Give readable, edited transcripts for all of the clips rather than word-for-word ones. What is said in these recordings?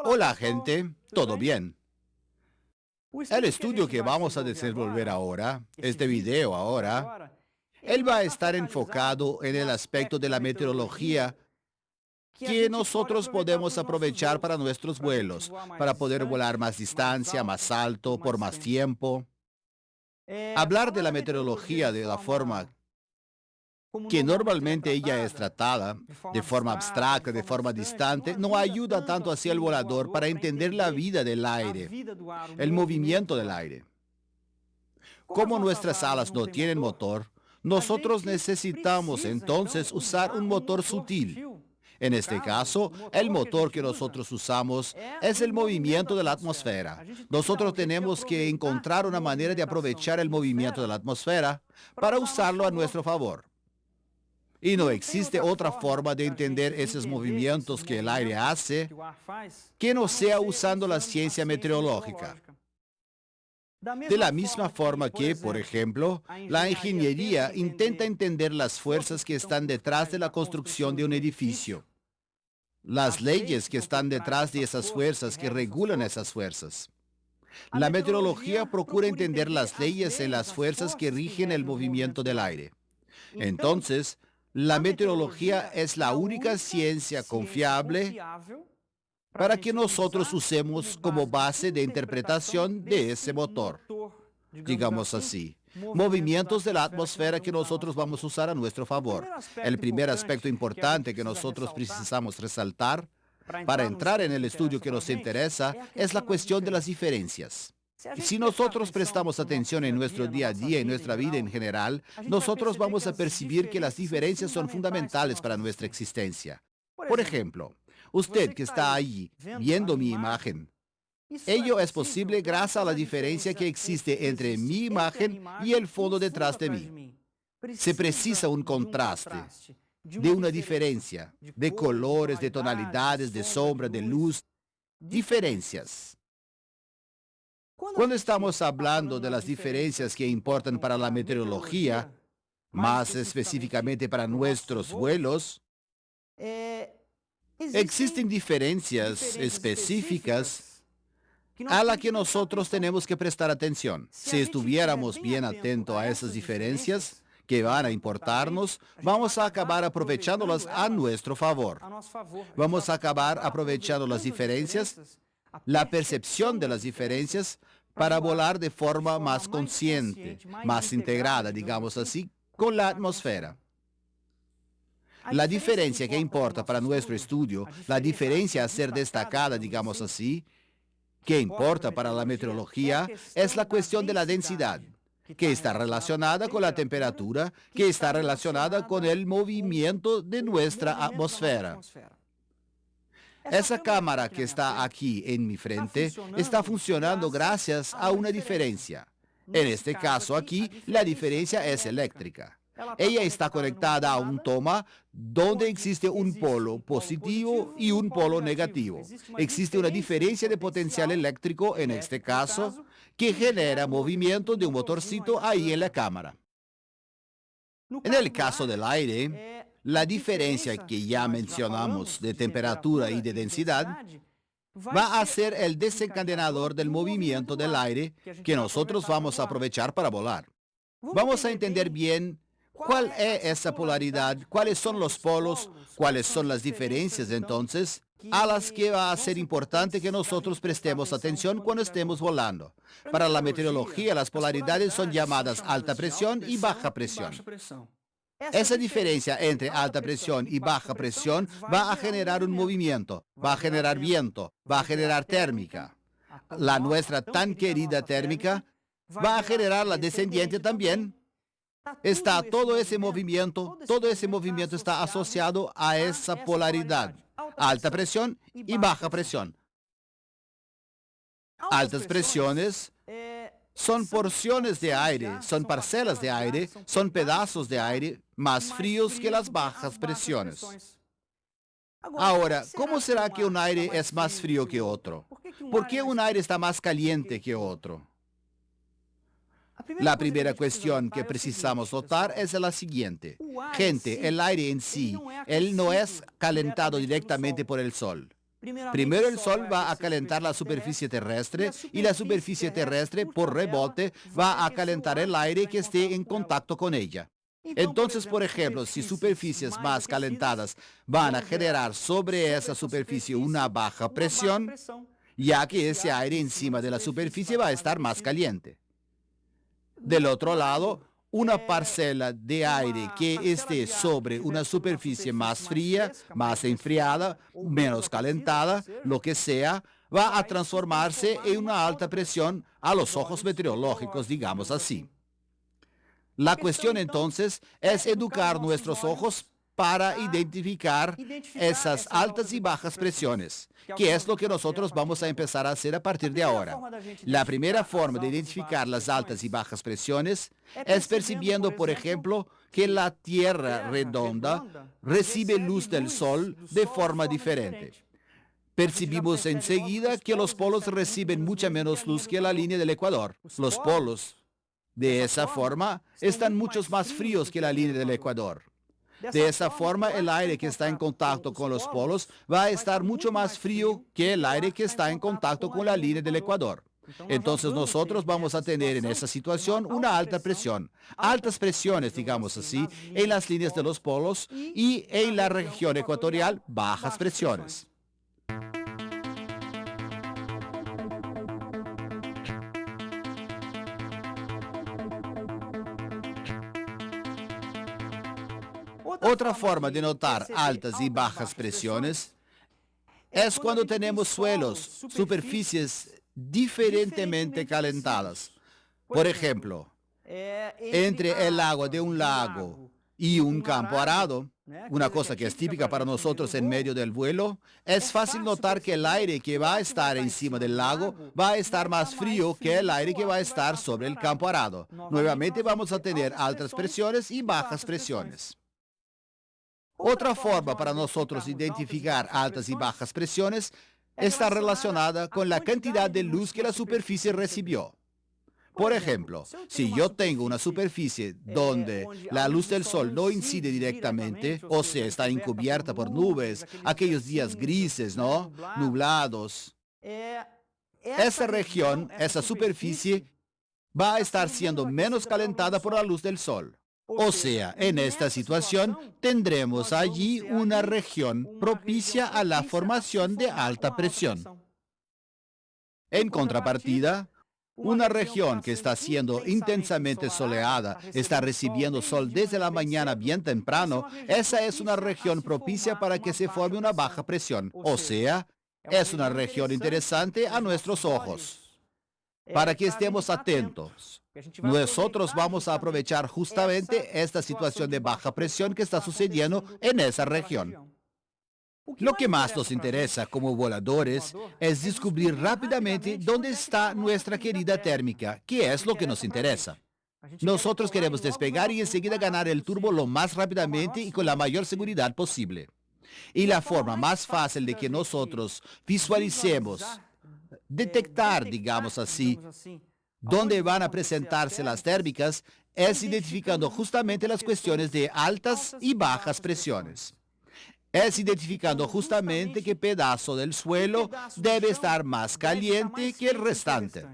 Hola gente, ¿todo bien? El estudio que vamos a desenvolver ahora, este video ahora, él va a estar enfocado en el aspecto de la meteorología que nosotros podemos aprovechar para nuestros vuelos, para poder volar más distancia, más alto, por más tiempo. Hablar de la meteorología de la forma que normalmente ella es tratada, de forma abstracta, de forma distante, no ayuda tanto hacia el volador para entender la vida del aire, el movimiento del aire. Como nuestras alas no tienen motor, nosotros necesitamos entonces usar un motor sutil. En este caso, el motor que nosotros usamos es el movimiento de la atmósfera. Nosotros tenemos que encontrar una manera de aprovechar el movimiento de la atmósfera para usarlo a nuestro favor. Y no existe otra forma de entender esos movimientos que el aire hace que no sea usando la ciencia meteorológica. De la misma forma que, por ejemplo, la ingeniería intenta entender las fuerzas que están detrás de la construcción de un edificio, las leyes que están detrás de esas fuerzas que regulan esas fuerzas. La meteorología procura entender las leyes en las fuerzas que rigen el movimiento del aire. Entonces, la meteorología es la única ciencia confiable para que nosotros usemos como base de interpretación de ese motor, digamos así. Movimientos de la atmósfera que nosotros vamos a usar a nuestro favor. El primer aspecto importante que nosotros precisamos resaltar para entrar en el estudio que nos interesa es la cuestión de las diferencias. Si nosotros prestamos atención en nuestro día a día y nuestra vida en general, nosotros vamos a percibir que las diferencias son fundamentales para nuestra existencia. Por ejemplo, usted que está allí viendo mi imagen, ello es posible gracias a la diferencia que existe entre mi imagen y el fondo detrás de mí. Se precisa un contraste, de una diferencia, de colores, de tonalidades, de sombra, de luz, diferencias. Cuando estamos hablando de las diferencias que importan para la meteorología, más específicamente para nuestros vuelos, existen diferencias específicas a las que nosotros tenemos que prestar atención. Si estuviéramos bien atentos a esas diferencias que van a importarnos, vamos a acabar aprovechándolas a nuestro favor. Vamos a acabar aprovechando las diferencias, la percepción de las diferencias, para volar de forma más consciente, más integrada, digamos así, con la atmósfera. La diferencia que importa para nuestro estudio, la diferencia a ser destacada, digamos así, que importa para la meteorología, es la cuestión de la densidad, que está relacionada con la temperatura, que está relacionada con el movimiento de nuestra atmósfera. Esa cámara que está aquí en mi frente está funcionando gracias a una diferencia. En este caso aquí, la diferencia es eléctrica. Ella está conectada a un toma donde existe un polo positivo y un polo negativo. Existe una diferencia de potencial eléctrico en este caso que genera movimiento de un motorcito ahí en la cámara. En el caso del aire, la diferencia que ya mencionamos de temperatura y de densidad va a ser el desencadenador del movimiento del aire que nosotros vamos a aprovechar para volar. Vamos a entender bien cuál es esa polaridad, cuáles son los polos, cuáles son las diferencias entonces a las que va a ser importante que nosotros prestemos atención cuando estemos volando. Para la meteorología, las polaridades son llamadas alta presión y baja presión. Esa diferencia entre alta presión y baja presión va a generar un movimiento, va a generar viento, va a generar térmica. La nuestra tan querida térmica va a generar la descendiente también. Está todo ese movimiento está asociado a esa polaridad, alta presión y baja presión. Altas presiones son porciones de aire, son parcelas de aire, son pedazos de aire más fríos que las bajas presiones. Ahora, ¿cómo será que un aire es más frío que otro? ¿Por qué un aire está más caliente que otro? La primera cuestión que precisamos notar es la siguiente. Gente, el aire en sí, él no es calentado directamente por el sol. Primero el sol va a calentar la superficie terrestre y la superficie terrestre, por rebote, va a calentar el aire que esté en contacto con ella. Entonces, por ejemplo, si superficies más calentadas van a generar sobre esa superficie una baja presión, ya que ese aire encima de la superficie va a estar más caliente. Del otro lado, una parcela de aire que esté sobre una superficie más fría, más enfriada, menos calentada, lo que sea, va a transformarse en una alta presión a los ojos meteorológicos, digamos así. La cuestión entonces es educar nuestros ojos para identificar esas altas y bajas presiones, que es lo que nosotros vamos a empezar a hacer a partir de ahora. La primera forma de identificar las altas y bajas presiones es percibiendo, por ejemplo, que la Tierra redonda recibe luz del Sol de forma diferente. Percibimos enseguida que los polos reciben mucha menos luz que la línea del Ecuador. Los polos, de esa forma, están mucho más fríos que la línea del Ecuador. De esa forma, el aire que está en contacto con los polos va a estar mucho más frío que el aire que está en contacto con la línea del Ecuador. Entonces nosotros vamos a tener en esa situación una alta presión, altas presiones, digamos así, en las líneas de los polos y en la región ecuatorial, bajas presiones. Otra forma de notar altas y bajas presiones es cuando tenemos suelos, superficies diferentemente calentadas. Por ejemplo, entre el agua de un lago y un campo arado, una cosa que es típica para nosotros en medio del vuelo, es fácil notar que el aire que va a estar encima del lago va a estar más frío que el aire que va a estar sobre el campo arado. Nuevamente vamos a tener altas presiones y bajas presiones. Otra forma para nosotros identificar altas y bajas presiones está relacionada con la cantidad de luz que la superficie recibió. Por ejemplo, si yo tengo una superficie donde la luz del sol no incide directamente, o sea, está encubierta por nubes, aquellos días grises, ¿no? Nublados, esa región, esa superficie, va a estar siendo menos calentada por la luz del sol. O sea, en esta situación tendremos allí una región propicia a la formación de alta presión. En contrapartida, una región que está siendo intensamente soleada, está recibiendo sol desde la mañana bien temprano, esa es una región propicia para que se forme una baja presión. O sea, es una región interesante a nuestros ojos. Para que estemos atentos. Nosotros vamos a aprovechar justamente esta situación de baja presión que está sucediendo en esa región. Lo que más nos interesa como voladores es descubrir rápidamente dónde está nuestra querida térmica, que es lo que nos interesa. Nosotros queremos despegar y enseguida ganar el turbo lo más rápidamente y con la mayor seguridad posible. Y la forma más fácil de que nosotros visualicemos, detectar, digamos así, dónde van a presentarse las térmicas es identificando justamente las cuestiones de altas y bajas presiones. Es identificando justamente qué pedazo del suelo debe estar más caliente que el restante.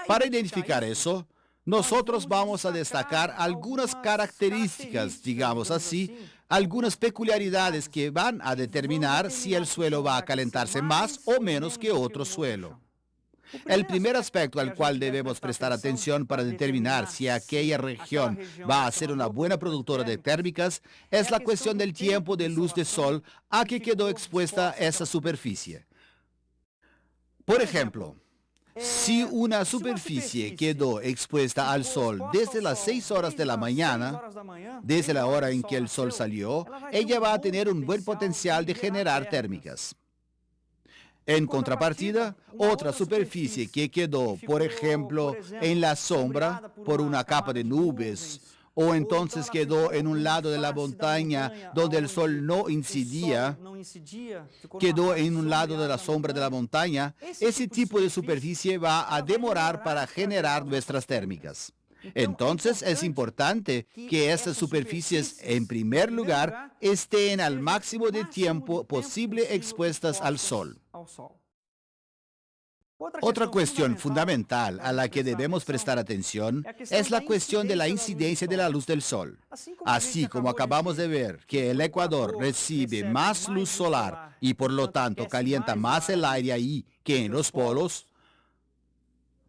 Para identificar eso, nosotros vamos a destacar algunas características, digamos así, algunas peculiaridades que van a determinar si el suelo va a calentarse más o menos que otro suelo. El primer aspecto al cual debemos prestar atención para determinar si aquella región va a ser una buena productora de térmicas es la cuestión del tiempo de luz de sol a que quedó expuesta esa superficie. Por ejemplo, si una superficie quedó expuesta al sol desde las 6 horas de la mañana, desde la hora en que el sol salió, ella va a tener un buen potencial de generar térmicas. En contrapartida, otra superficie que quedó, por ejemplo, en la sombra por una capa de nubes, o entonces quedó en un lado de la montaña donde el sol no incidía, quedó en un lado de la sombra de la montaña, ese tipo de superficie va a demorar para generar nuestras térmicas. Entonces es importante que estas superficies, en primer lugar, estén al máximo de tiempo posible expuestas al sol. Otra cuestión fundamental a la que debemos prestar atención es la cuestión de la incidencia de la luz del sol. Así como acabamos de ver que el Ecuador recibe más luz solar y por lo tanto calienta más el aire ahí que en los polos,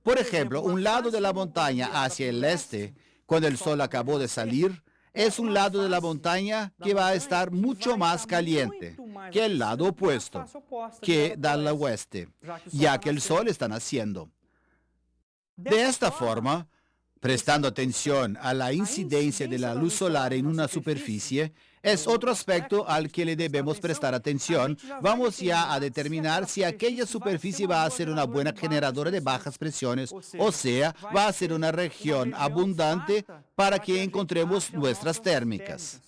por ejemplo, un lado de la montaña hacia el este, cuando el sol acabó de salir, es un lado de la montaña que va a estar mucho más caliente que el lado opuesto, que da al oeste, ya que el sol está naciendo. De esta forma, prestando atención a la incidencia de la luz solar en una superficie, es otro aspecto al que le debemos prestar atención. Vamos ya a determinar si aquella superficie va a ser una buena generadora de bajas presiones, o sea, va a ser una región abundante para que encontremos nuestras térmicas.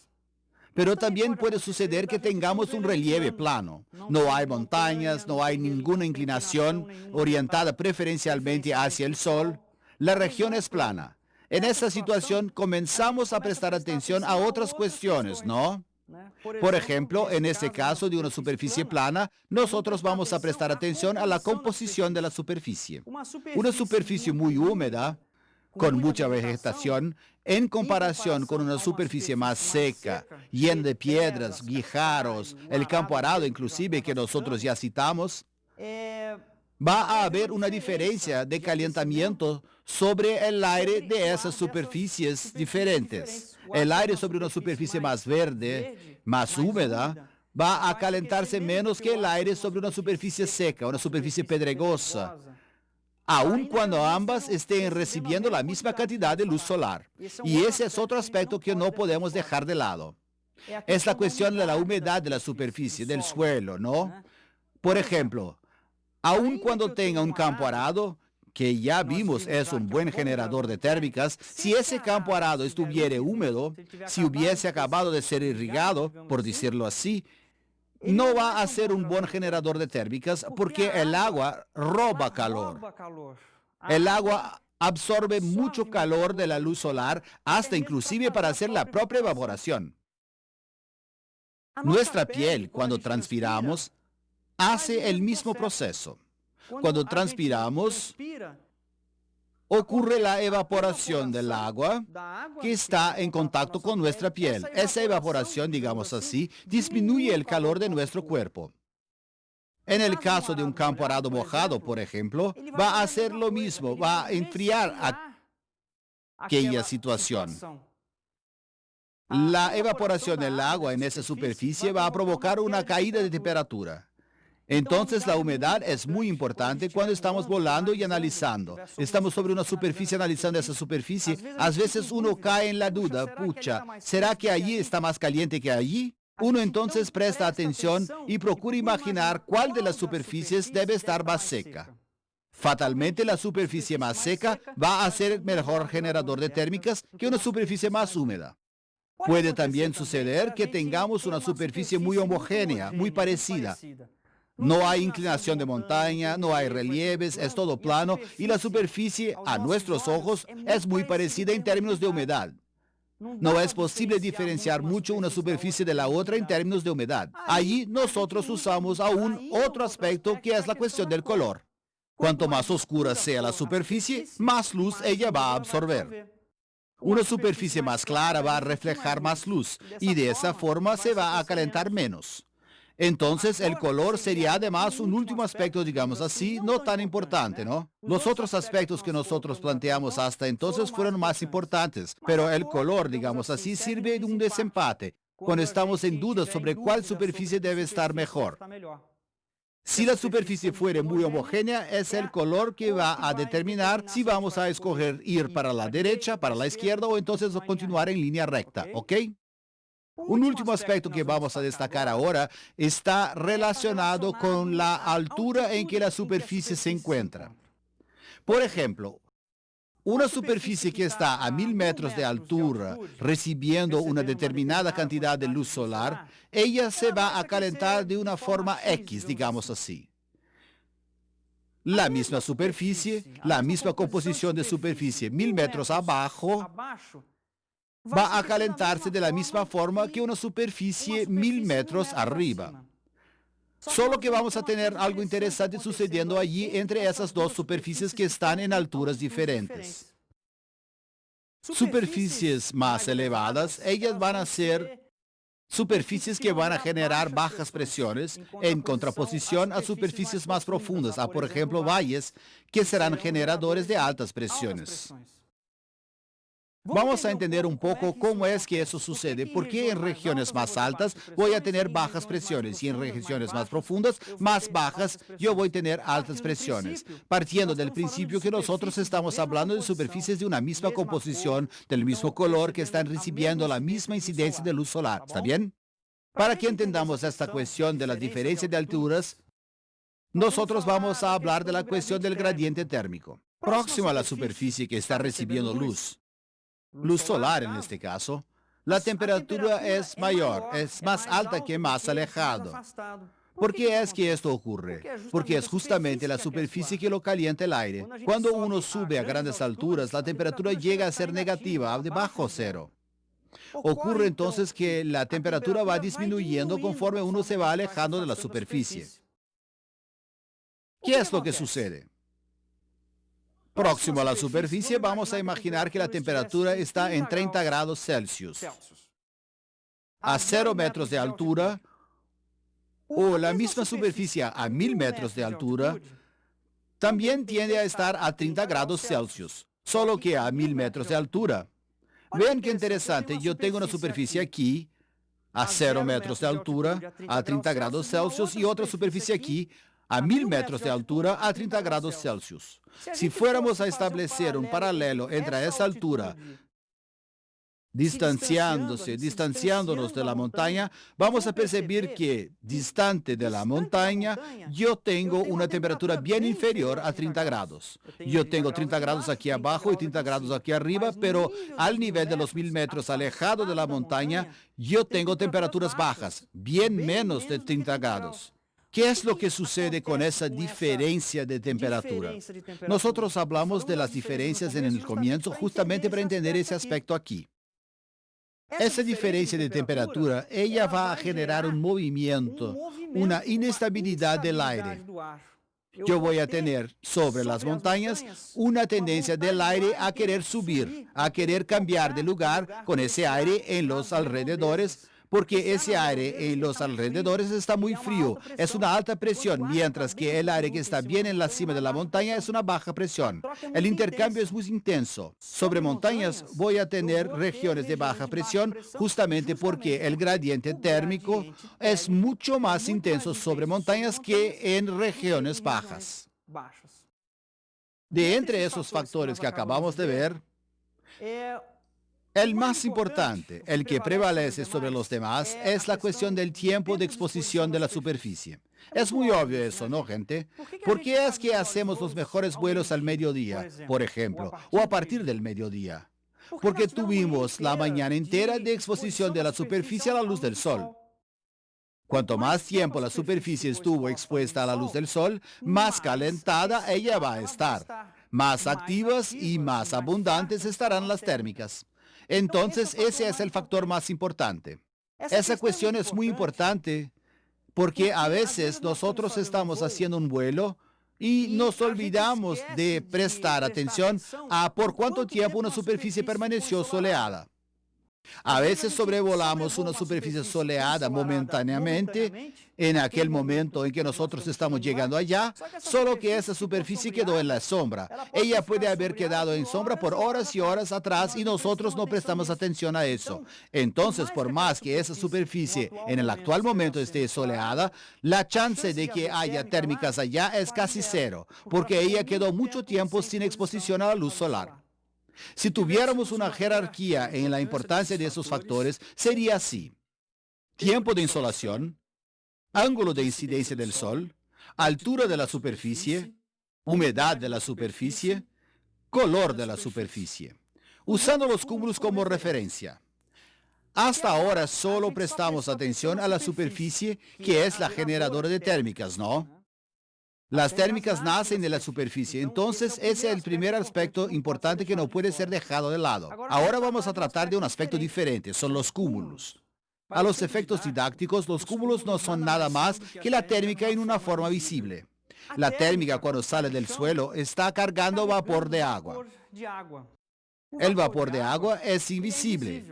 Pero también puede suceder que tengamos un relieve plano. No hay montañas, no hay ninguna inclinación orientada preferencialmente hacia el sol. La región es plana. En esa situación comenzamos a prestar atención a otras cuestiones, ¿no? Por ejemplo, en este caso de una superficie plana, nosotros vamos a prestar atención a la composición de la superficie. Una superficie muy húmeda, con mucha vegetación, en comparación con una superficie más seca, llena de piedras, guijarros, el campo arado inclusive que nosotros ya citamos, va a haber una diferencia de calentamiento sobre el aire de esas superficies diferentes. El aire sobre una superficie más verde, más húmeda, va a calentarse menos que el aire sobre una superficie seca, una superficie pedregosa, aun cuando ambas estén recibiendo la misma cantidad de luz solar. Y ese es otro aspecto que no podemos dejar de lado. Es la cuestión de la humedad de la superficie, del suelo, ¿no? Por ejemplo, aun cuando tenga un campo arado, que ya vimos es un buen generador de térmicas, si ese campo arado estuviera húmedo, si hubiese acabado de ser irrigado, por decirlo así, no va a ser un buen generador de térmicas porque el agua roba calor. El agua absorbe mucho calor de la luz solar, hasta inclusive para hacer la propia evaporación. Nuestra piel, cuando transpiramos, hace el mismo proceso. Cuando transpiramos, ocurre la evaporación del agua que está en contacto con nuestra piel. Esa evaporación, digamos así, disminuye el calor de nuestro cuerpo. En el caso de un campo arado mojado, por ejemplo, va a hacer lo mismo, va a enfriar aquella situación. La evaporación del agua en esa superficie va a provocar una caída de temperatura. Entonces la humedad es muy importante cuando estamos volando y analizando. Estamos sobre una superficie analizando esa superficie. A veces uno cae en la duda, pucha, ¿será que allí está más caliente que allí? Uno entonces presta atención y procura imaginar cuál de las superficies debe estar más seca. Fatalmente la superficie más seca va a ser mejor generador de térmicas que una superficie más húmeda. Puede también suceder que tengamos una superficie muy homogénea, muy parecida. No hay inclinación de montaña, no hay relieves, es todo plano y la superficie, a nuestros ojos, es muy parecida en términos de humedad. No es posible diferenciar mucho una superficie de la otra en términos de humedad. Allí nosotros usamos aún otro aspecto que es la cuestión del color. Cuanto más oscura sea la superficie, más luz ella va a absorber. Una superficie más clara va a reflejar más luz y de esa forma se va a calentar menos. Entonces, el color sería además un último aspecto, digamos así, no tan importante, ¿no? Los otros aspectos que nosotros planteamos hasta entonces fueron más importantes, pero el color, digamos así, sirve de un desempate cuando estamos en duda sobre cuál superficie debe estar mejor. Si la superficie fuera muy homogénea, es el color que va a determinar si vamos a escoger ir para la derecha, para la izquierda o entonces continuar en línea recta, ¿ok? Un último aspecto que vamos a destacar ahora está relacionado con la altura en que la superficie se encuentra. Por ejemplo, una superficie que está a 1000 metros de altura recibiendo una determinada cantidad de luz solar, ella se va a calentar de una forma X, digamos así. la misma superficie, la misma composición de superficie 1000 metros abajo, va a calentarse de la misma forma que una superficie 1000 metros arriba. Solo que vamos a tener algo interesante sucediendo allí entre esas dos superficies que están en alturas diferentes. Superficies más elevadas, ellas van a ser superficies que van a generar bajas presiones en contraposición a superficies más profundas, a por ejemplo valles que serán generadores de altas presiones. Vamos a entender un poco cómo es que eso sucede, porque en regiones más altas voy a tener bajas presiones y en regiones más profundas, más bajas, yo voy a tener altas presiones, partiendo del principio que nosotros estamos hablando de superficies de una misma composición, del mismo color, que están recibiendo la misma incidencia de luz solar. ¿Está bien? Para que entendamos esta cuestión de la diferencia de alturas, nosotros vamos a hablar de la cuestión del gradiente térmico. Próximo a la superficie que está recibiendo luz solar en este caso, la temperatura es mayor, es más alta que más alejado. ¿Por qué es que esto ocurre? Porque es justamente la superficie que lo calienta el aire. Cuando uno sube a grandes alturas, la temperatura llega a ser negativa, debajo cero. Ocurre entonces que la temperatura va disminuyendo conforme uno se va alejando de la superficie. ¿Qué es lo que sucede? Próximo a la superficie, vamos a imaginar que la temperatura está en 30 grados Celsius. A 0 metros de altura, o la misma superficie a 1000 metros de altura, también tiende a estar a 30 grados Celsius, solo que a 1000 metros de altura. Vean qué interesante, yo tengo una superficie aquí, a 0 metros de altura, a 30 grados Celsius, y otra superficie aquí, a 1000 metros de altura, a 30 grados Celsius. Si fuéramos a establecer un paralelo entre esa altura, distanciándonos de la montaña, vamos a percibir que, distante de la montaña, yo tengo una temperatura bien inferior a 30 grados. Yo tengo 30 grados aquí abajo y 30 grados aquí arriba, pero al nivel de los 1000 metros alejado de la montaña, yo tengo temperaturas bajas, bien menos de 30 grados. ¿Qué es lo que sucede con esa diferencia de temperatura? Nosotros hablamos de las diferencias en el comienzo justamente para entender ese aspecto aquí. Esa diferencia de temperatura, ella va a generar un movimiento, una inestabilidad del aire. Yo voy a tener sobre las montañas una tendencia del aire a querer subir, a querer cambiar de lugar con ese aire en los alrededores, porque ese aire en los alrededores está muy frío, es una alta presión, mientras que el aire que está bien en la cima de la montaña es una baja presión. El intercambio es muy intenso. Sobre montañas voy a tener regiones de baja presión justamente porque el gradiente térmico es mucho más intenso sobre montañas que en regiones bajas. De entre esos factores que acabamos de ver, el más importante, el que prevalece sobre los demás, es la cuestión del tiempo de exposición de la superficie. Es muy obvio eso, ¿no, gente? ¿Por qué es que hacemos los mejores vuelos al mediodía, por ejemplo, o a partir del mediodía? Porque tuvimos la mañana entera de exposición de la superficie a la luz del sol. Cuanto más tiempo la superficie estuvo expuesta a la luz del sol, más calentada ella va a estar. Más activas y más abundantes estarán las térmicas. Entonces, ese es el factor más importante. Esa cuestión es muy importante porque a veces nosotros estamos haciendo un vuelo y nos olvidamos de prestar atención a por cuánto tiempo una superficie permaneció soleada. A veces sobrevolamos una superficie soleada momentáneamente en aquel momento en que nosotros estamos llegando allá, solo que esa superficie quedó en la sombra. Ella puede haber quedado en sombra por horas y horas atrás y nosotros no prestamos atención a eso. Entonces, por más que esa superficie en el actual momento esté soleada, la chance de que haya térmicas allá es casi cero, porque ella quedó mucho tiempo sin exposición a la luz solar. Si tuviéramos una jerarquía en la importancia de esos factores, sería así: tiempo de insolación, ángulo de incidencia del sol, altura de la superficie, humedad de la superficie, color de la superficie. Usando los cúmulos como referencia. Hasta ahora solo prestamos atención a la superficie, que es la generadora de térmicas, ¿no? Las térmicas nacen de la superficie, entonces ese es el primer aspecto importante que no puede ser dejado de lado. Ahora vamos a tratar de un aspecto diferente, son los cúmulos. A los efectos didácticos, los cúmulos no son nada más que la térmica en una forma visible. La térmica cuando sale del suelo está cargando vapor de agua. El vapor de agua es invisible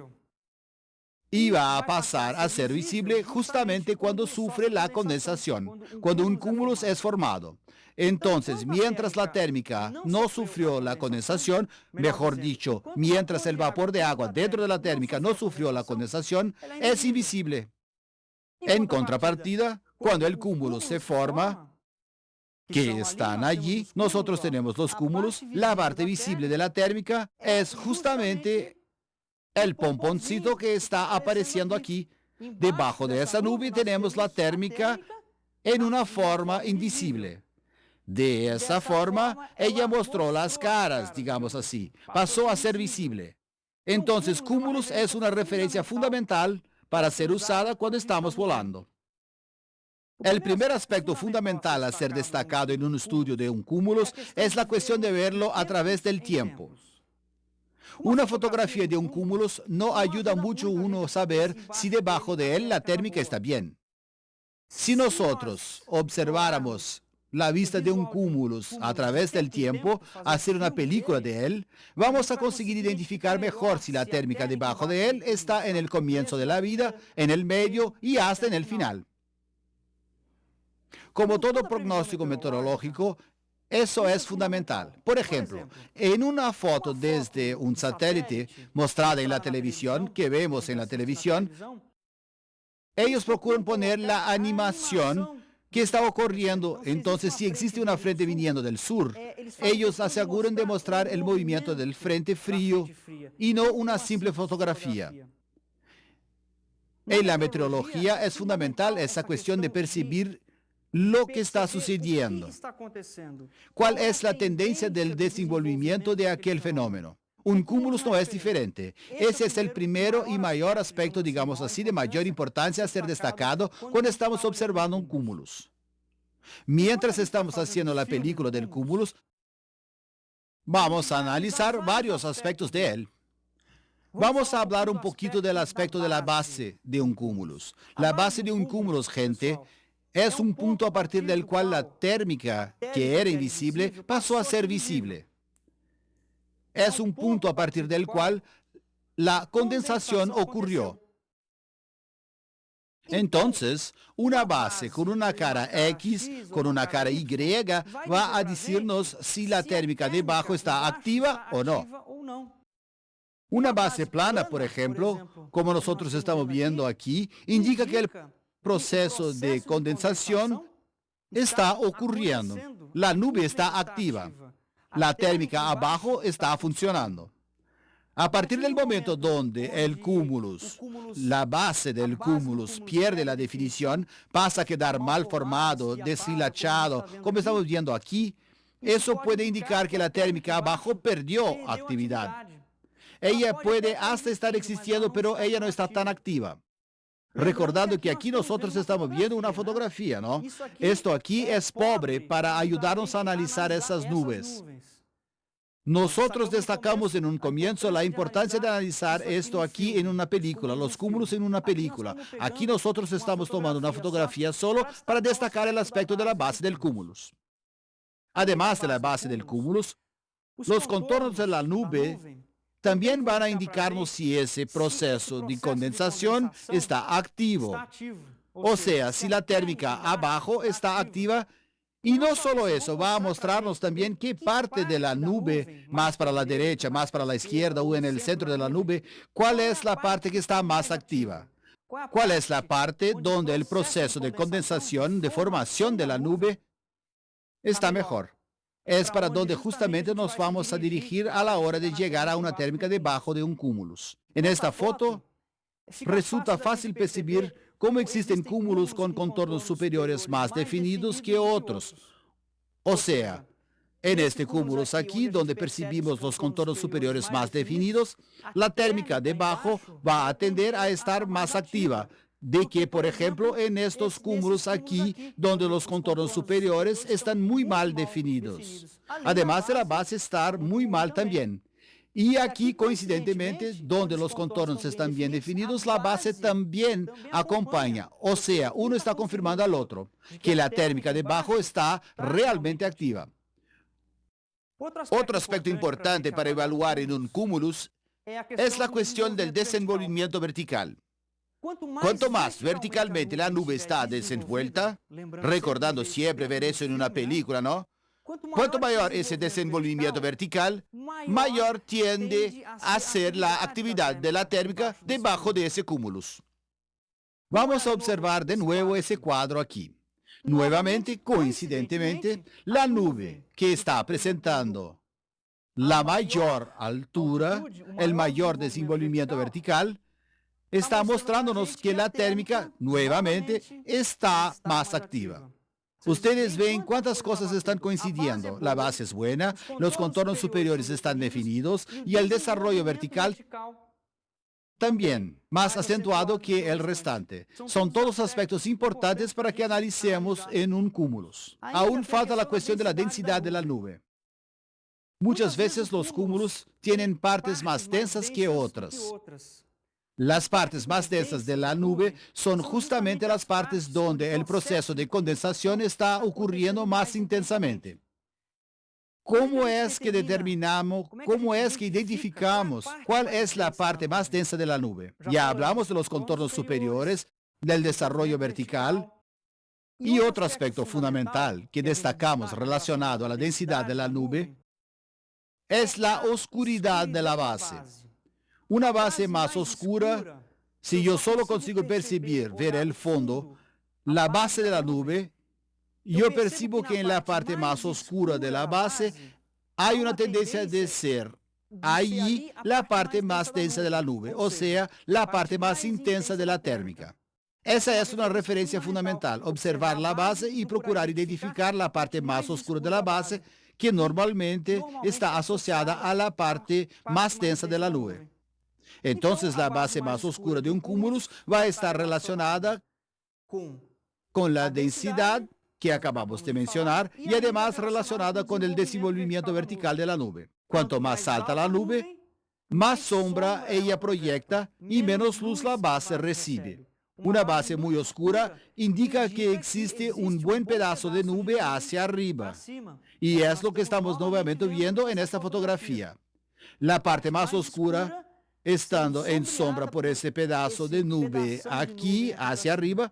y va a pasar a ser visible justamente cuando sufre la condensación, cuando un cúmulo es formado. Entonces, mientras la térmica no sufrió la condensación, mejor dicho, mientras el vapor de agua dentro de la térmica no sufrió la condensación, es invisible. En contrapartida, cuando el cúmulo se forma, que están allí, nosotros tenemos los cúmulos, la parte visible de la térmica es justamente el pomponcito que está apareciendo aquí. Debajo de esa nube tenemos la térmica en una forma invisible. De esa forma, ella mostró las caras, digamos así. Pasó a ser visible. Entonces, cúmulos es una referencia fundamental para ser usada cuando estamos volando. El primer aspecto fundamental a ser destacado en un estudio de un cúmulo es la cuestión de verlo a través del tiempo. Una fotografía de un cúmulo no ayuda mucho a uno a saber si debajo de él la térmica está bien. Si nosotros observáramos la vista de un cúmulo a través del tiempo, hacer una película de él, vamos a conseguir identificar mejor si la térmica debajo de él está en el comienzo de la vida, en el medio y hasta en el final. Como todo pronóstico meteorológico, eso es fundamental. Por ejemplo, en una foto desde un satélite mostrada en la televisión, que vemos en la televisión, ellos procuran poner la animación que está ocurriendo. Entonces, si existe una frente viniendo del sur, ellos aseguran de mostrar el movimiento del frente frío y no una simple fotografía. En la meteorología es fundamental esa cuestión de percibir lo que está sucediendo. ¿Cuál es la tendencia del desenvolvimiento de aquel fenómeno? Un cúmulo no es diferente. Ese es el primero y mayor aspecto, digamos así, de mayor importancia a ser destacado cuando estamos observando un cúmulo. Mientras estamos haciendo la película del cúmulo, vamos a analizar varios aspectos de él. Vamos a hablar un poquito del aspecto de la base de un cúmulo. La base de un cúmulo, gente, es un punto a partir del cual la térmica, que era invisible, pasó a ser visible. Es un punto a partir del cual la condensación ocurrió. Entonces, una base con una cara X, con una cara Y, va a decirnos si la térmica debajo está activa o no. Una base plana, por ejemplo, como nosotros estamos viendo aquí, indica que el proceso de condensación está ocurriendo. La nube está activa. La térmica abajo está funcionando. A partir del momento donde el cúmulus, la base del cúmulus, pierde la definición, pasa a quedar mal formado, deshilachado, como estamos viendo aquí, eso puede indicar que la térmica abajo perdió actividad. Ella puede hasta estar existiendo, pero ella no está tan activa. Recordando que aquí nosotros estamos viendo una fotografía, ¿no? Esto aquí es pobre para ayudarnos a analizar esas nubes. Nosotros destacamos en un comienzo la importancia de analizar esto aquí en una película, los cúmulos en una película. Aquí nosotros estamos tomando una fotografía solo para destacar el aspecto de la base del cúmulo. Además de la base del cúmulo, los contornos de la nube también van a indicarnos si ese proceso de condensación está activo. O sea, si la térmica abajo está activa. Y no solo eso, va a mostrarnos también qué parte de la nube, más para la derecha, más para la izquierda o en el centro de la nube, cuál es la parte que está más activa. ¿Cuál es la parte donde el proceso de condensación, de formación de la nube, está mejor? Es para donde justamente nos vamos a dirigir a la hora de llegar a una térmica debajo de un cúmulo. En esta foto resulta fácil percibir cómo existen cúmulos con contornos superiores más definidos que otros. O sea, en este cúmulo aquí, donde percibimos los contornos superiores más definidos, la térmica debajo va a tender a estar más activa. de que, por ejemplo, en estos cúmulos aquí, donde los contornos superiores están muy mal definidos, además de la base estar muy mal también. Y aquí, coincidentemente, donde los contornos están bien definidos, la base también acompaña. O sea, uno está confirmando al otro que la térmica debajo está realmente activa. Otro aspecto importante para evaluar en un cúmulus es la cuestión del desenvolvimiento vertical. Cuanto más verticalmente la nube está desenvuelta, recordando siempre ver eso en una película, ¿no? Cuanto mayor ese desenvolvimiento vertical, mayor tiende a ser la actividad de la térmica debajo de ese cúmulus. Vamos a observar de nuevo ese cuadro aquí. Nuevamente, coincidentemente, la nube que está presentando la mayor altura, el mayor desenvolvimiento vertical, está mostrándonos que la térmica, nuevamente, está más activa. Ustedes ven cuántas cosas están coincidiendo. La base es buena, los contornos superiores están definidos y el desarrollo vertical también más acentuado que el restante. Son todos aspectos importantes para que analicemos en un cúmulus. Aún falta la cuestión de la densidad de la nube. Muchas veces los cúmulos tienen partes más densas que otras. Las partes más densas de la nube son justamente las partes donde el proceso de condensación está ocurriendo más intensamente. ¿Cómo es que determinamos, cómo es que identificamos cuál es la parte más densa de la nube? Ya hablamos de los contornos superiores, del desarrollo vertical, y otro aspecto fundamental que destacamos relacionado a la densidad de la nube es la oscuridad de la base. Una base más oscura, si yo solo consigo percibir, ver el fondo, la base de la nube, yo percibo que en la parte más oscura de la base hay una tendencia de ser allí la parte más densa de la nube, o sea, la parte más intensa de la térmica. Esa es una referencia fundamental, observar la base y procurar identificar la parte más oscura de la base, que normalmente está asociada a la parte más densa de la nube. Entonces, la base más oscura de un cúmulus va a estar relacionada con la densidad que acabamos de mencionar y además relacionada con el desenvolvimiento vertical de la nube. Cuanto más alta la nube, más sombra ella proyecta y menos luz la base recibe. Una base muy oscura indica que existe un buen pedazo de nube hacia arriba. Y es lo que estamos nuevamente viendo en esta fotografía. La parte más oscura, estando en sombra por ese pedazo de nube aquí hacia arriba,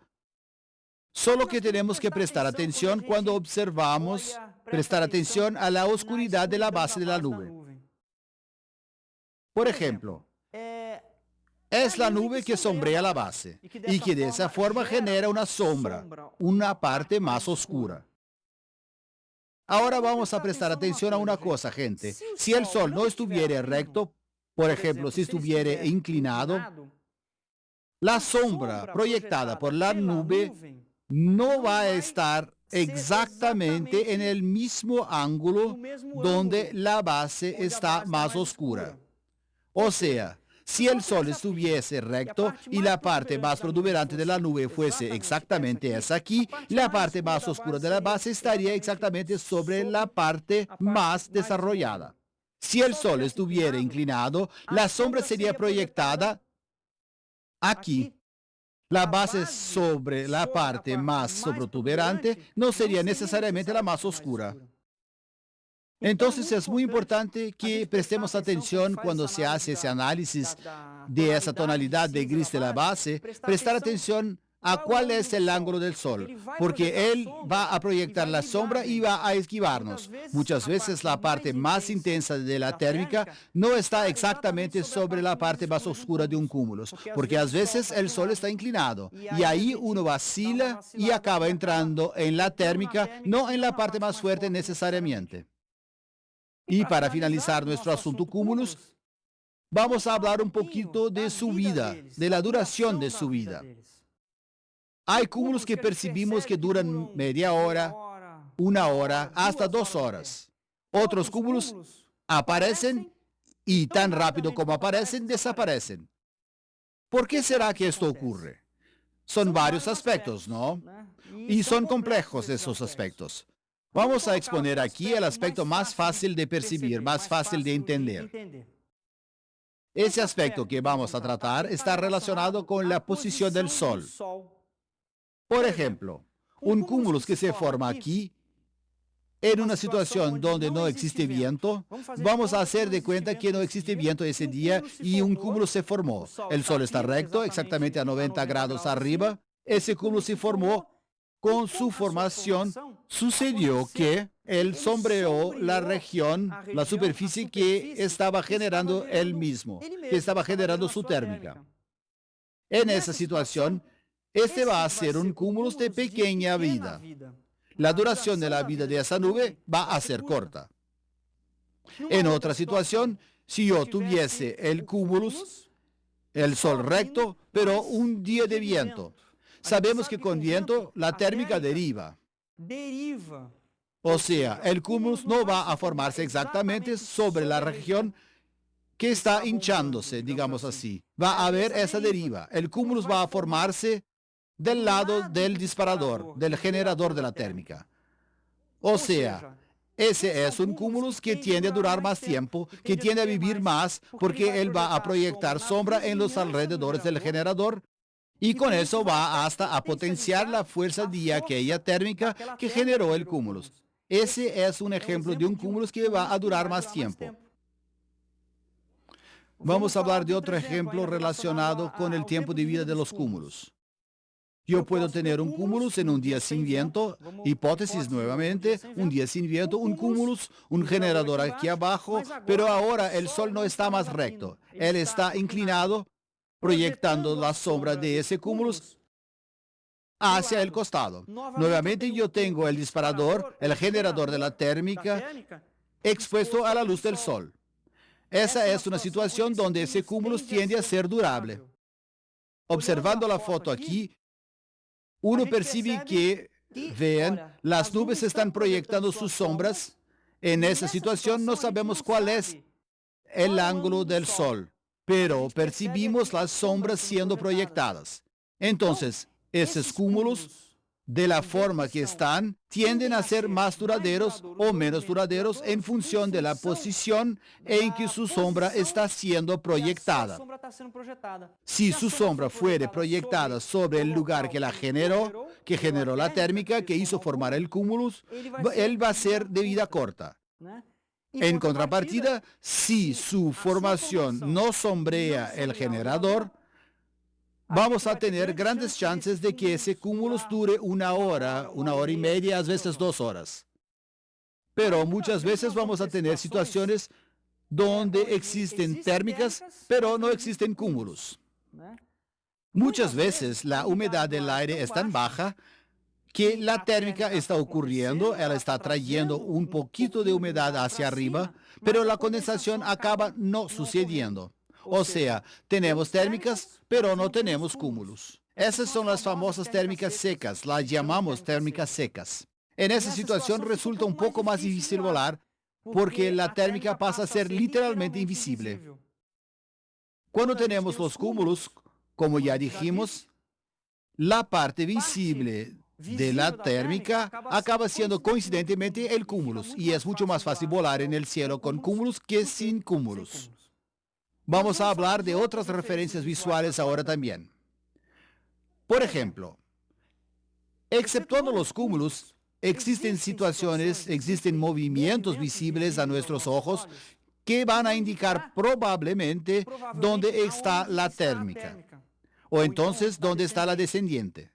solo que tenemos que prestar atención cuando observamos, prestar atención a la oscuridad de la base de la nube. Por ejemplo, es la nube que sombrea la base y que de esa forma genera una sombra, una parte más oscura. Ahora vamos a prestar atención a una cosa, gente. Si el sol no estuviera recto, por ejemplo, si estuviera inclinado, la sombra proyectada por la nube no va a estar exactamente en el mismo ángulo donde la base está más oscura. O sea, si el sol estuviese recto y la parte más protuberante de la nube fuese exactamente esa aquí, la parte más oscura de la base estaría exactamente sobre la parte más desarrollada. Si el sol estuviera inclinado, la sombra sería proyectada aquí. La base sobre la parte más protuberante no sería necesariamente la más oscura. Entonces es muy importante que prestemos atención cuando se hace ese análisis de esa tonalidad de gris de la base, prestar atención a cuál es el ángulo del sol, porque él va a proyectar la sombra y va a esquivarnos. Muchas veces la parte más intensa de la térmica no está exactamente sobre la parte más oscura de un cúmulo, porque a veces el sol está inclinado y ahí uno vacila y acaba entrando en la térmica, no en la parte más fuerte necesariamente. Y para finalizar nuestro asunto cúmulos, vamos a hablar un poquito de su vida, de la duración de su vida. Hay cúmulos que percibimos que duran media hora, 1 hora, hasta 2 horas. Otros cúmulos aparecen y tan rápido como aparecen, desaparecen. ¿Por qué será que esto ocurre? Son varios aspectos, ¿no? Y son complejos esos aspectos. Vamos a exponer aquí el aspecto más fácil de percibir, más fácil de entender. Ese aspecto que vamos a tratar está relacionado con la posición del Sol. Por ejemplo, un cúmulo que se forma aquí, en una situación donde no existe viento, vamos a hacer de cuenta que no existe viento ese día y un cúmulo se formó. El Sol está recto, exactamente a 90 grados arriba. Ese cúmulo se formó. Con su formación, sucedió que él sombreó la región, la superficie que estaba generando él mismo, que estaba generando su térmica. En esa situación, este va a ser un cúmulo de pequeña vida. La duración de la vida de esa nube va a ser corta. En otra situación, si yo tuviese el cúmulus, el Sol recto, pero un día de viento, sabemos que con viento la térmica deriva. O sea, el cúmulo no va a formarse exactamente sobre la región que está hinchándose, digamos así. Va a haber esa deriva. El cúmulo va a formarse del lado del disparador, del generador de la térmica. O sea, ese es un cúmulo que tiende a durar más tiempo, que tiende a vivir más, porque él va a proyectar sombra en los alrededores del generador. Y con eso va hasta a potenciar la fuerza de aquella térmica que generó el cúmulo. Ese es un ejemplo de un cúmulo que va a durar más tiempo. Vamos a hablar de otro ejemplo relacionado con el tiempo de vida de los cúmulos. Yo puedo tener un cúmulo en un día sin viento, hipótesis nuevamente, un día sin viento, un cúmulo, un generador aquí abajo, pero ahora el Sol no está más recto, él está inclinado, proyectando la sombra de ese cúmulo hacia el costado. Nuevamente yo tengo el disparador, el generador de la térmica, expuesto a la luz del Sol. Esa es una situación donde ese cúmulo tiende a ser durable. Observando la foto aquí, uno percibe que, vean, las nubes están proyectando sus sombras. En esa situación no sabemos cuál es el ángulo del Sol, pero percibimos las sombras siendo proyectadas. Entonces, esos cúmulos, de la forma que están, tienden a ser más duraderos o menos duraderos en función de la posición en que su sombra está siendo proyectada. Si su sombra fuere proyectada sobre el lugar que la generó, que generó la térmica, que hizo formar el cúmulo, él va a ser de vida corta. En contrapartida, si su formación no sombrea el generador, vamos a tener grandes chances de que ese cúmulo dure una hora y media, a veces 2 horas. Pero muchas veces vamos a tener situaciones donde existen térmicas, pero no existen cúmulos. Muchas veces la humedad del aire es tan baja que la térmica está ocurriendo, ella está trayendo un poquito de humedad hacia arriba, pero la condensación acaba no sucediendo. O sea, tenemos térmicas, pero no tenemos cúmulos. Esas son las famosas térmicas secas, las llamamos térmicas secas. En esa situación resulta un poco más difícil volar porque la térmica pasa a ser literalmente invisible. Cuando tenemos los cúmulos, como ya dijimos, la parte visible de la térmica acaba siendo coincidentemente el cúmulo y es mucho más fácil volar en el cielo con cúmulos que sin cúmulos. Vamos a hablar de otras referencias visuales ahora también. Por ejemplo, exceptuando los cúmulos, existen situaciones, existen movimientos visibles a nuestros ojos que van a indicar probablemente dónde está la térmica o entonces dónde está la descendiente.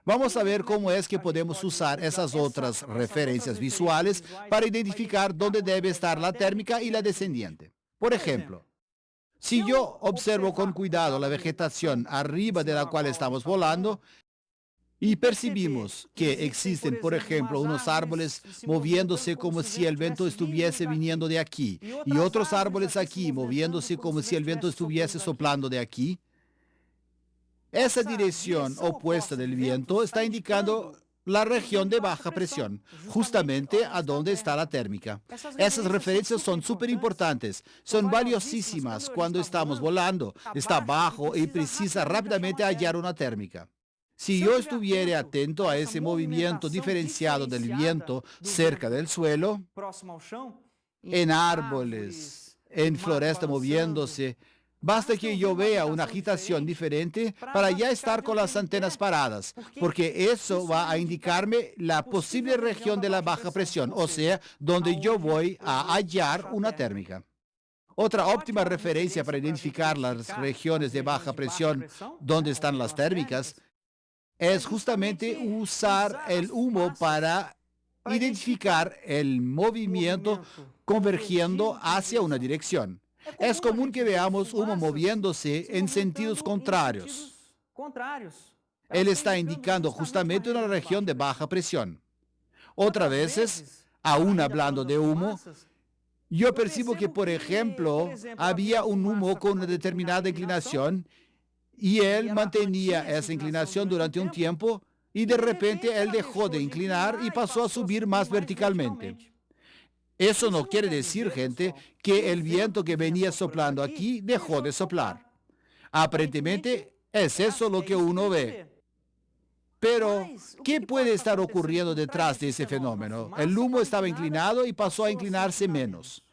Vamos a ver cómo es que podemos usar esas otras referencias visuales para identificar dónde debe estar la térmica y la descendiente. Por ejemplo, si yo observo con cuidado la vegetación arriba de la cual estamos volando y percibimos que existen, por ejemplo, unos árboles moviéndose como si el viento estuviese viniendo de aquí y otros árboles aquí moviéndose como si el viento estuviese soplando de aquí, esa dirección opuesta del viento está indicando la región de baja presión, justamente a donde está la térmica. Esas referencias son súper importantes, son valiosísimas cuando estamos volando, está bajo y precisa rápidamente hallar una térmica. Si yo estuviera atento a ese movimiento diferenciado del viento cerca del suelo, en árboles, en floresta moviéndose, basta que yo vea una agitación diferente para ya estar con las antenas paradas, porque eso va a indicarme la posible región de la baja presión, o sea, donde yo voy a hallar una térmica. Otra óptima referencia para identificar las regiones de baja presión donde están las térmicas es justamente usar el humo para identificar el movimiento convergiendo hacia una dirección. Es común que veamos humo moviéndose en sentidos contrarios. Él está indicando justamente una región de baja presión. Otras veces, aún hablando de humo, yo percibo que, por ejemplo, había un humo con una determinada inclinación y él mantenía esa inclinación durante un tiempo y de repente él dejó de inclinar y pasó a subir más verticalmente. Eso no quiere decir, gente, que el viento que venía soplando aquí dejó de soplar. Aparentemente es eso lo que uno ve. Pero, ¿qué puede estar ocurriendo detrás de ese fenómeno? El humo estaba inclinado y pasó a inclinarse menos.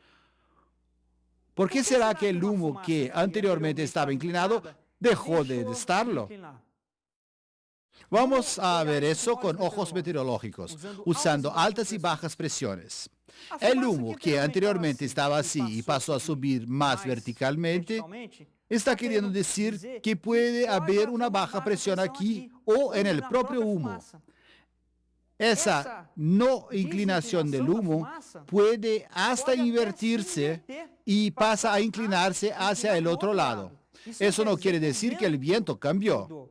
¿Por qué será que el humo que anteriormente estaba inclinado dejó de estarlo? Vamos a ver eso con ojos meteorológicos, usando altas y bajas presiones. El humo que anteriormente estaba así y pasó a subir más verticalmente, está queriendo decir que puede haber una baja presión aquí o en el propio humo. Esa no inclinación del humo puede hasta invertirse y pasa a inclinarse hacia el otro lado. Eso no quiere decir que el viento cambió.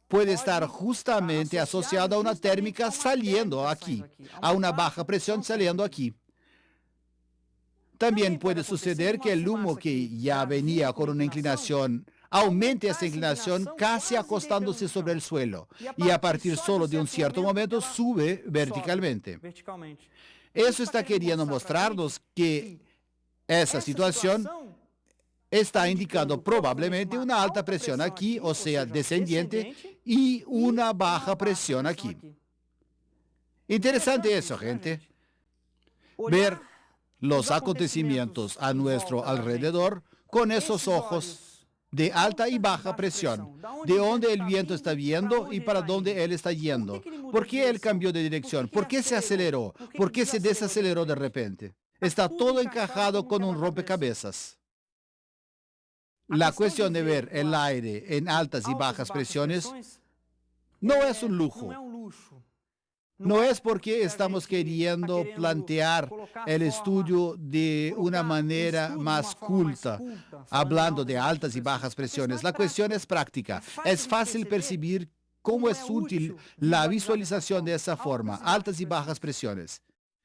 Puede estar justamente asociado a una térmica saliendo aquí, a una baja presión saliendo aquí. También puede suceder que el humo que ya venía con una inclinación aumente esa inclinación casi acostándose sobre el suelo y a partir solo de un cierto momento sube verticalmente. Eso está queriendo mostrarnos que esa situación está indicando probablemente una alta presión aquí, o sea, descendiente, y una baja presión aquí. Interesante eso, gente. Ver los acontecimientos a nuestro alrededor con esos ojos de alta y baja presión, de dónde el viento está viendo y para dónde él está yendo. ¿Por qué él cambió de dirección? ¿Por qué se aceleró? ¿Por qué se desaceleró de repente? Está todo encajado con un rompecabezas. La cuestión de ver el aire en altas y bajas presiones no es un lujo. No es porque estamos queriendo plantear el estudio de una manera más culta, hablando de altas y bajas presiones. La cuestión es práctica. Es fácil percibir cómo es útil la visualización de esa forma, altas y bajas presiones.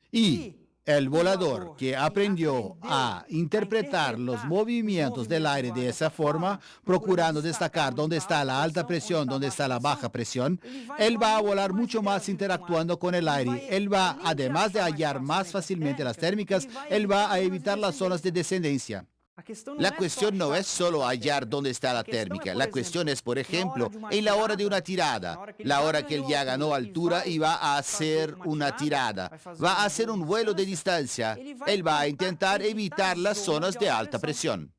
Y el volador que aprendió a interpretar los movimientos del aire de esa forma, procurando destacar dónde está la alta presión, dónde está la baja presión, él va a volar mucho más interactuando con el aire. Él va, además de hallar más fácilmente las térmicas, él va a evitar las zonas de descendencia. La cuestión no es solo hallar dónde está la térmica. La cuestión es, por ejemplo, en la hora de una tirada, la hora que él ya ganó altura y va a hacer una tirada, va a hacer un vuelo de distancia. Él va a intentar evitar las zonas de alta presión.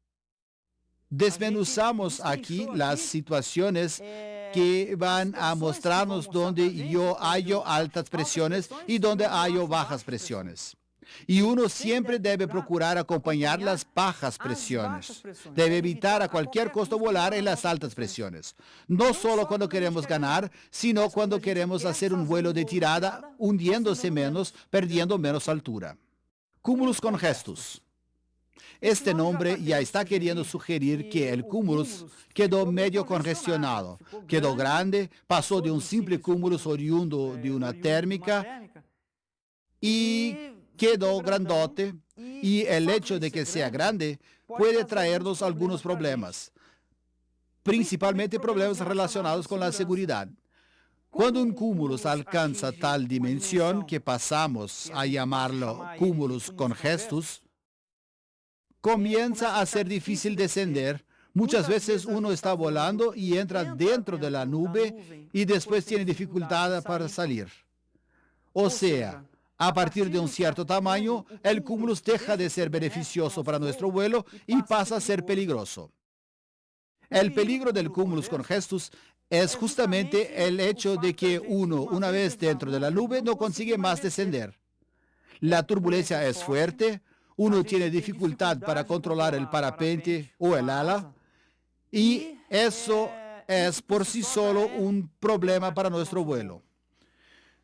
Desmenuzamos aquí las situaciones que van a mostrarnos dónde yo hallo altas presiones y dónde hallo bajas presiones. Y uno siempre debe procurar acompañar las bajas presiones. Debe evitar a cualquier costo volar en las altas presiones. No solo cuando queremos ganar, sino cuando queremos hacer un vuelo de tirada, hundiéndose menos, perdiendo menos altura. Cumulus congestus. Este nombre ya está queriendo sugerir que el cumulus quedó medio congestionado, quedó grande, pasó de un simple cumulus oriundo de una térmica y quedó grandote, y el hecho de que sea grande puede traernos algunos problemas, principalmente problemas relacionados con la seguridad. Cuando un cúmulus alcanza tal dimensión que pasamos a llamarlo cumulus congestus, comienza a ser difícil descender, Muchas veces uno está volando y entra dentro de la nube y después tiene dificultad para salir. O sea, a partir de un cierto tamaño, el cúmulus deja de ser beneficioso para nuestro vuelo y pasa a ser peligroso. El peligro del cúmulus congestus es justamente el hecho de que uno, una vez dentro de la nube, no consigue más descender. La turbulencia es fuerte, uno tiene dificultad para controlar el parapente o el ala, y eso es por sí solo un problema para nuestro vuelo.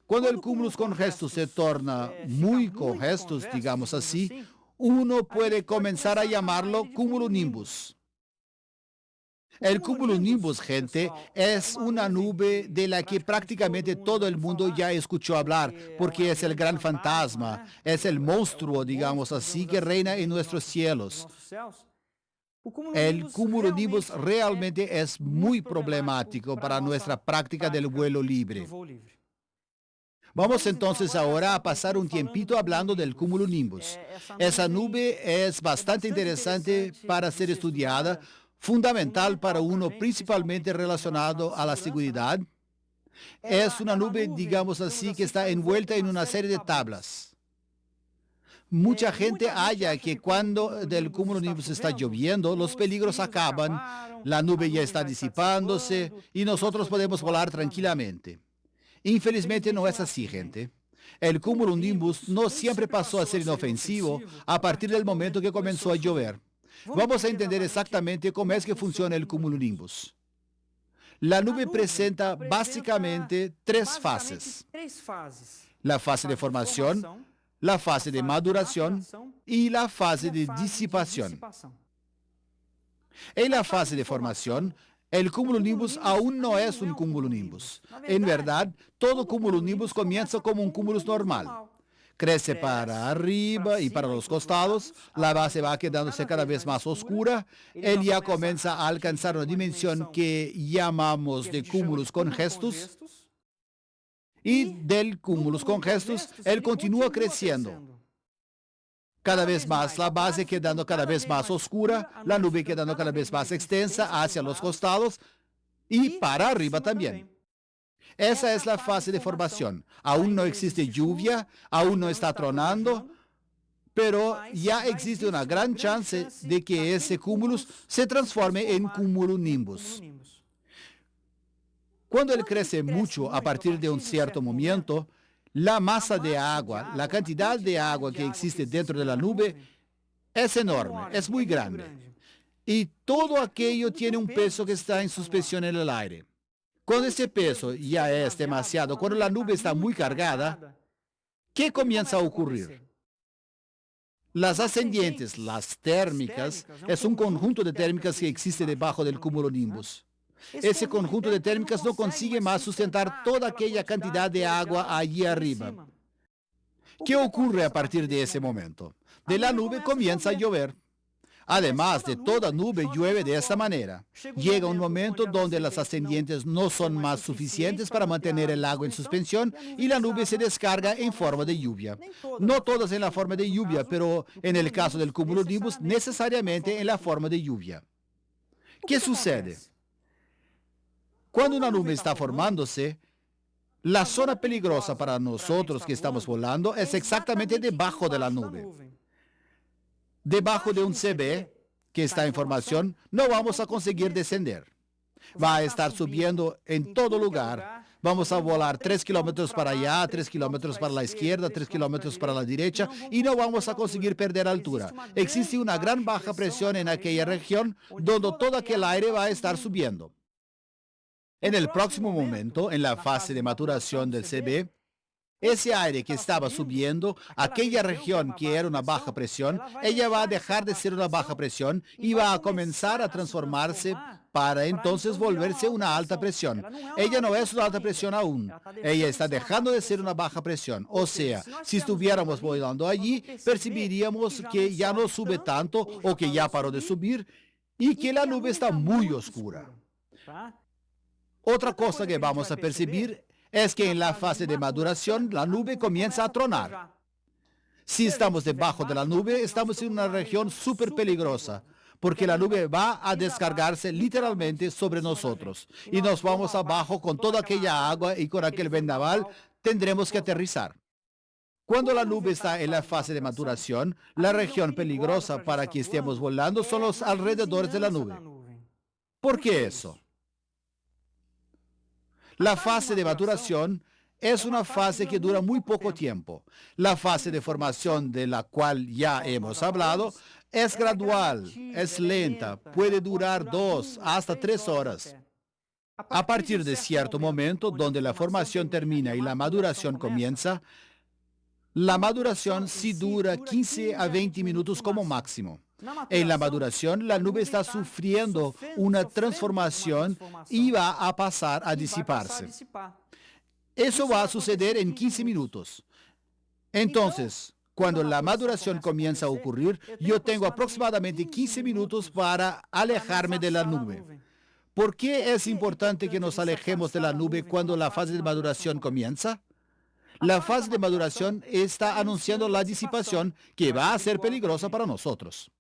Cuando el cúmulus congestus se torna muy congestus, digamos así, uno puede comenzar a llamarlo cumulonimbus. El cumulonimbus, gente, es una nube de la que prácticamente todo el mundo ya escuchó hablar, porque es el gran fantasma, es el monstruo, digamos así, que reina en nuestros cielos. El cumulonimbus realmente es muy problemático para nuestra práctica del vuelo libre. Vamos entonces ahora a pasar un tiempito hablando del cumulonimbus. Esa nube es bastante interesante para ser estudiada, fundamental para uno principalmente relacionado a la seguridad. Es una nube, digamos así, que está envuelta en una serie de tablas. Mucha gente halla que cuando del cumulonimbus está lloviendo, los peligros acaban, la nube ya está disipándose y nosotros podemos volar tranquilamente. Infelizmente no es así, gente. El cumulonimbus no siempre pasó a ser inofensivo a partir del momento que comenzó a llover. Vamos a entender exactamente cómo es que funciona el cumulonimbus. La nube presenta básicamente tres fases: la fase de formación, la fase de maduración y la fase de disipación. En la fase de formación, el cumulonimbus aún no es un cumulonimbus. En verdad, todo cumulonimbus comienza como un cumulus normal. Crece para arriba y para los costados, la base va quedándose cada vez más oscura, él ya comienza a alcanzar una dimensión que llamamos de cumulus congestus, y del cumulus congestus, él continúa creciendo. Cada vez más la base quedando cada vez más oscura, la nube quedando cada vez más extensa hacia los costados y para arriba también. Esa es la fase de formación. Aún no existe lluvia, aún no está tronando, pero ya existe una gran chance de que ese cumulus se transforme en cumulonimbus. Cuando él crece mucho a partir de un cierto momento, la masa de agua, la cantidad de agua que existe dentro de la nube es enorme, es muy grande. Y todo aquello tiene un peso que está en suspensión en el aire. Cuando ese peso ya es demasiado, cuando la nube está muy cargada, ¿qué comienza a ocurrir? Las ascendientes, las térmicas, es un conjunto de térmicas que existe debajo del cumulonimbus. Ese conjunto de térmicas no consigue más sustentar toda aquella cantidad de agua allí arriba. ¿Qué ocurre a partir de ese momento? De la nube comienza a llover. Además de toda nube llueve de esta manera. Llega un momento donde las ascendientes no son más suficientes para mantener el agua en suspensión y la nube se descarga en forma de lluvia. No todas en la forma de lluvia, pero en el caso del cumulonimbus necesariamente en la forma de lluvia. ¿Qué sucede? Cuando una nube está formándose, la zona peligrosa para nosotros que estamos volando es exactamente debajo de la nube. Debajo de un CB que está en formación, no vamos a conseguir descender. Va a estar subiendo en todo lugar. Vamos a volar 3 kilómetros para allá, 3 kilómetros para la izquierda, 3 kilómetros para la derecha y no vamos a conseguir perder altura. Existe una gran baja presión en aquella región donde todo aquel aire va a estar subiendo. En el próximo momento, en la fase de maturación del CB, ese aire que estaba subiendo, aquella región que era una baja presión, ella va a dejar de ser una baja presión y va a comenzar a transformarse para entonces volverse una alta presión. Ella no es una alta presión aún. Ella está dejando de ser una baja presión. O sea, si estuviéramos volando allí, percibiríamos que ya no sube tanto o que ya paró de subir y que la nube está muy oscura. Otra cosa que vamos a percibir es que en la fase de maduración la nube comienza a tronar. Si estamos debajo de la nube, estamos en una región súper peligrosa, porque la nube va a descargarse literalmente sobre nosotros y nos vamos abajo con toda aquella agua y con aquel vendaval tendremos que aterrizar. Cuando la nube está en la fase de maduración, la región peligrosa para que estemos volando son los alrededores de la nube. ¿Por qué eso? La fase de maduración es una fase que dura muy poco tiempo. La fase de formación de la cual ya hemos hablado es gradual, es lenta, puede durar 2 hasta 3 horas. A partir de cierto momento, donde la formación termina y la maduración comienza, la maduración sí dura 15 a 20 minutos como máximo. En la maduración, la nube está sufriendo una transformación y va a pasar a disiparse. Eso va a suceder en 15 minutos. Entonces, cuando la maduración comienza a ocurrir, yo tengo aproximadamente 15 minutos para alejarme de la nube. ¿Por qué es importante que nos alejemos de la nube cuando la fase de maduración comienza? La fase de maduración está anunciando la disipación que va a ser peligrosa para nosotros.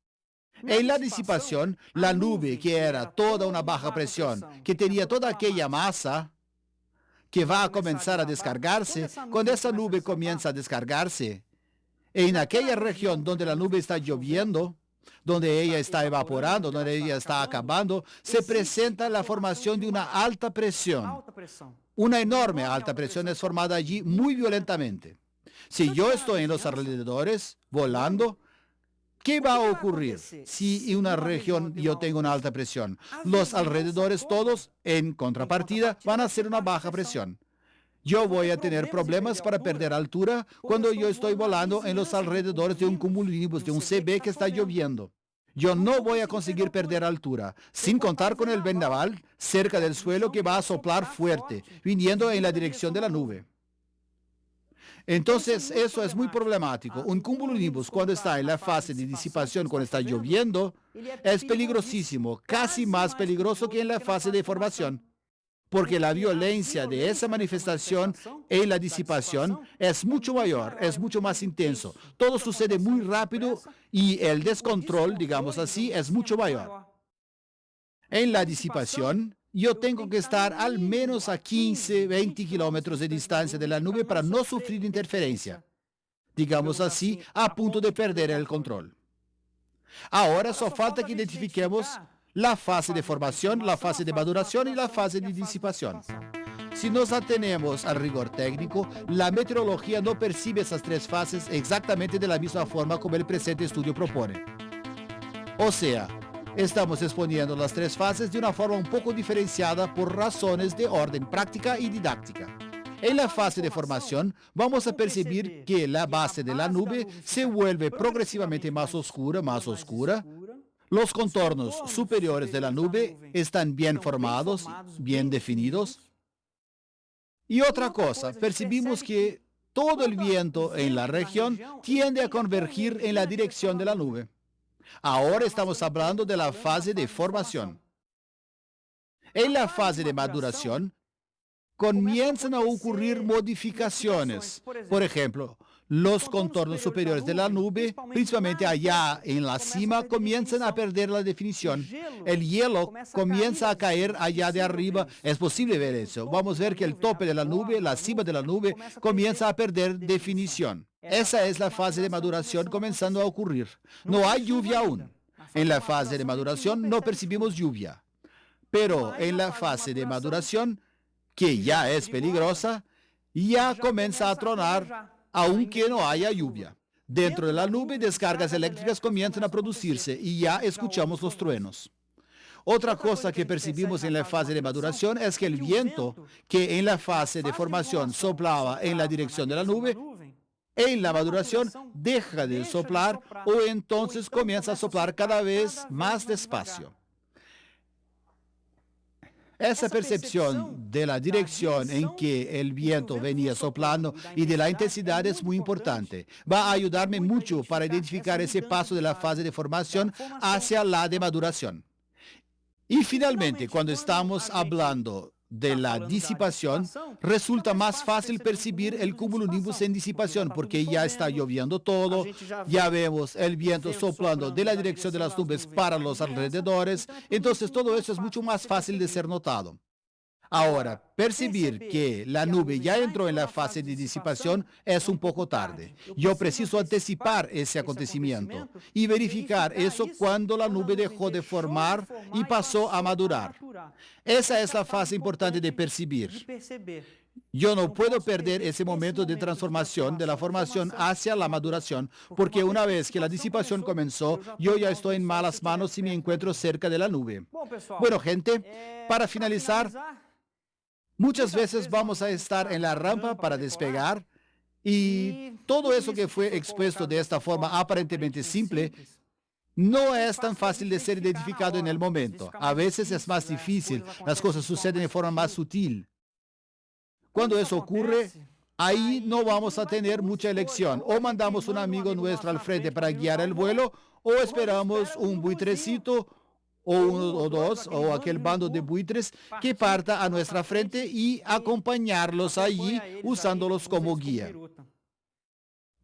En la disipación, la nube, que era toda una baja presión, que tenía toda aquella masa, que va a comenzar a descargarse, cuando esa nube comienza a descargarse, en aquella región donde la nube está lloviendo, donde ella está evaporando, donde ella está acabando, se presenta la formación de una alta presión. Una enorme alta presión es formada allí muy violentamente. Si yo estoy en los alrededores, volando, ¿qué va a ocurrir si en una región yo tengo una alta presión? Los alrededores todos, en contrapartida, van a ser una baja presión. Yo voy a tener problemas para perder altura cuando yo estoy volando en los alrededores de un cumulonimbus, de un CB que está lloviendo. Yo no voy a conseguir perder altura, sin contar con el vendaval cerca del suelo que va a soplar fuerte, viniendo en la dirección de la nube. Entonces, eso es muy problemático. Un cumulonimbus, cuando está en la fase de disipación, cuando está lloviendo, es peligrosísimo, casi más peligroso que en la fase de formación. Porque la violencia de esa manifestación en la disipación es mucho mayor, es mucho más intenso. Todo sucede muy rápido y el descontrol, digamos así, es mucho mayor. En la disipación, yo tengo que estar al menos a 15, 20 kilómetros de distancia de la nube para no sufrir interferencia. Digamos así, a punto de perder el control. Ahora solo falta que identifiquemos la fase de formación, la fase de maduración y la fase de disipación. Si nos atenemos al rigor técnico, la meteorología no percibe esas tres fases exactamente de la misma forma como el presente estudio propone. O sea, estamos exponiendo las tres fases de una forma un poco diferenciada por razones de orden práctica y didáctica. En la fase de formación, vamos a percibir que la base de la nube se vuelve progresivamente más oscura. Los contornos superiores de la nube están bien formados, bien definidos. Y otra cosa, percibimos que todo el viento en la región tiende a convergir en la dirección de la nube. Ahora estamos hablando de la fase de formación. En la fase de maduración, comienzan a ocurrir modificaciones. Por ejemplo, los contornos superiores de la nube, principalmente allá en la cima, comienzan a perder la definición. El hielo comienza a caer allá de arriba. Es posible ver eso. Vamos a ver que el tope de la nube, la cima de la nube, comienza a perder definición. Esa es la fase de maduración comenzando a ocurrir. No hay lluvia aún. En la fase de maduración no percibimos lluvia. Pero en la fase de maduración, que ya es peligrosa, ya comienza a tronar, aunque no haya lluvia. Dentro de la nube, descargas eléctricas comienzan a producirse y ya escuchamos los truenos. Otra cosa que percibimos en la fase de maduración es que el viento, que en la fase de formación soplaba en la dirección de la nube, en la maduración deja de soplar o entonces comienza a soplar cada vez más despacio. Esa percepción de la dirección en que el viento venía soplando y de la intensidad es muy importante. Va a ayudarme mucho para identificar ese paso de la fase de formación hacia la de maduración. Y finalmente, cuando estamos hablando de la disipación, resulta más fácil percibir el cumulonimbus en disipación porque ya está lloviendo todo, ya vemos el viento soplando de la dirección de las nubes para los alrededores, entonces todo eso es mucho más fácil de ser notado. Ahora, percibir que la nube ya entró en la fase de disipación es un poco tarde. Yo preciso anticipar ese acontecimiento y verificar eso cuando la nube dejó de formar y pasó a madurar. Esa es la fase importante de percibir. Yo no puedo perder ese momento de transformación de la formación hacia la maduración, porque una vez que la disipación comenzó, yo ya estoy en malas manos y me encuentro cerca de la nube. Bueno, gente, para finalizar, muchas veces vamos a estar en la rampa para despegar y todo eso que fue expuesto de esta forma aparentemente simple no es tan fácil de ser identificado en el momento. A veces es más difícil, las cosas suceden de forma más sutil. Cuando eso ocurre, ahí no vamos a tener mucha elección. O mandamos un amigo nuestro al frente para guiar el vuelo, o esperamos un buitrecito o uno o dos, o aquel bando de buitres que parta a nuestra frente y acompañarlos allí usándolos como guía.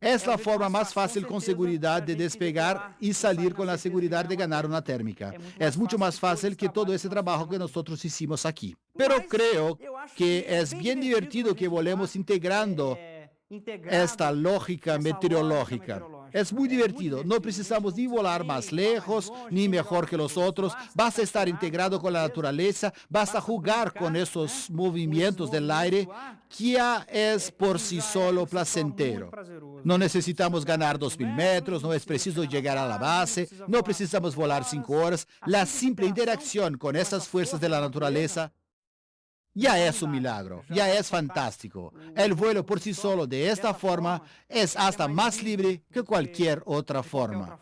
Es la forma más fácil con seguridad de despegar y salir con la seguridad de ganar una térmica. Es mucho más fácil que todo ese trabajo que nosotros hicimos aquí. Pero creo que es bien divertido que volvemos integrando esta lógica meteorológica. Es muy divertido. No precisamos ni volar más lejos, ni mejor que los otros. Basta estar integrado con la naturaleza, basta jugar con esos movimientos del aire, que ya es por sí solo placentero. No necesitamos ganar 2.000 metros, no es preciso llegar a la base, no precisamos volar 5 horas. La simple interacción con esas fuerzas de la naturaleza ya es un milagro, ya es fantástico. El vuelo por sí solo de esta forma es hasta más libre que cualquier otra forma.